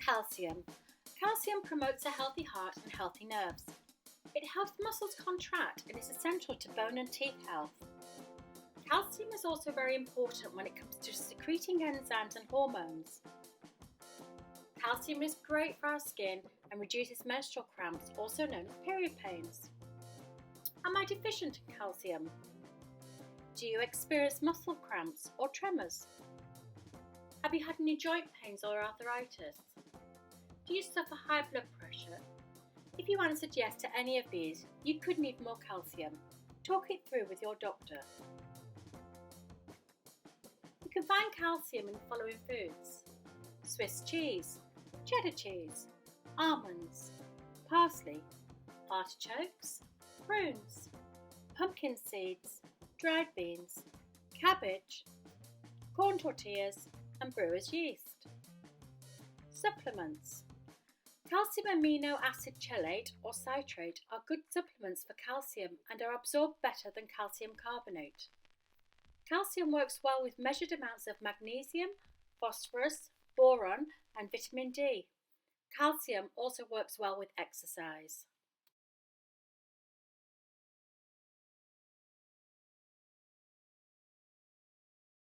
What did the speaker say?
Calcium. Calcium promotes a healthy heart and healthy nerves. It helps muscles contract and is essential to bone and teeth health. Calcium is also very important when it comes to secreting enzymes and hormones. Calcium is great for our skin and reduces menstrual cramps, also known as period pains. Am I deficient in calcium? Do you experience muscle cramps or tremors? Have you had any joint pains or arthritis? Do you suffer high blood pressure? If you answered yes to any of these, you could need more calcium. Talk it through with your doctor. You can find calcium in the following foods: Swiss cheese, cheddar cheese, almonds, parsley, artichokes, prunes, pumpkin seeds, dried beans, cabbage, corn tortillas, and brewer's yeast. Supplements. Calcium amino acid chelate or citrate are good supplements for calcium and are absorbed better than calcium carbonate. Calcium works well with measured amounts of magnesium, phosphorus, boron, and vitamin D. Calcium also works well with exercise.